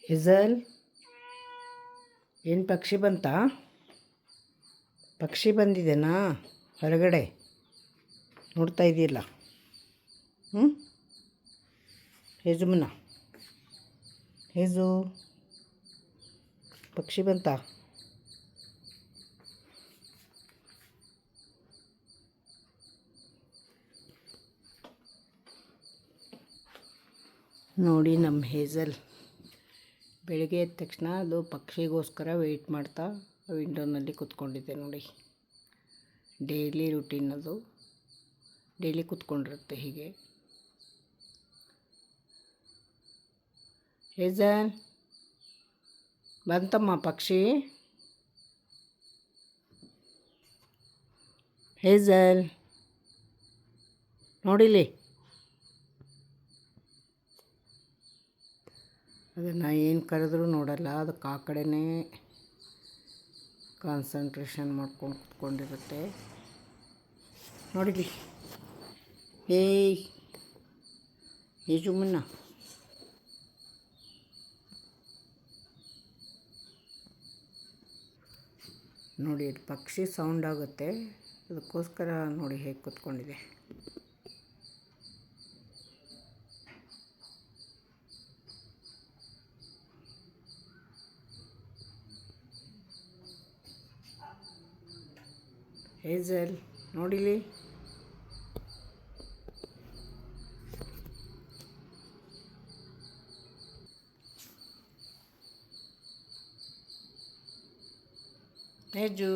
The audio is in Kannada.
ಹಿಜಲ್ ಏನು ಪಕ್ಷಿ ಬಂತಾ? ಪಕ್ಷಿ ಬಂದಿದೆನಾ ಹೊರಗಡೆ ನೋಡ್ತಾ ಇದೆಯಲ್ಲ? ಹೇಜುಮನ ಹೇಜು ಪಕ್ಷಿ ಬಂತಾ? ನೋಡಿ ನಮ್ಮ ಹೇಜಲ್ ಬೆಳಗ್ಗೆ ಎದ್ದ ತಕ್ಷಣ ಅದು ಪಕ್ಷಿಗೋಸ್ಕರ ವೆಯ್ಟ್ ಮಾಡ್ತಾ ವಿಂಡೋನಲ್ಲಿ ಕೂತ್ಕೊಂಡಿದ್ದೆ ನೋಡಿ. ಡೈಲಿ ರುಟೀನ್ ಅದು, ಡೈಲಿ ಕೂತ್ಕೊಂಡಿರುತ್ತೆ ಹೀಗೆ. ಹೇಜಲ್ ಬಂತಮ್ಮ ಪಕ್ಷಿ? ಹೇಜಲ್ ನೋಡಿಲಿ, ಅದನ್ನು ಏನು ಕರೆದ್ರೂ ನೋಡಲ್ಲ, ಅದಕ್ಕೆ ಆ ಕಡೆನೇ ಕಾನ್ಸಂಟ್ರೇಷನ್ ಮಾಡ್ಕೊಂಡು ಕೂತ್ಕೊಂಡಿರುತ್ತೆ. ನೋಡಿಲಿ, ಏಯ್ ಯಜುಮನ್ನ ನೋಡಿ, ಅದು ಪಕ್ಷಿ ಸೌಂಡ್ ಆಗುತ್ತೆ, ಅದಕ್ಕೋಸ್ಕರ ನೋಡಿ ಹೇಗೆ ಕೂತ್ಕೊಂಡಿದೆ. ಹೇಜಲ್ ನೋಡಿಲಿ, ಹೇಜು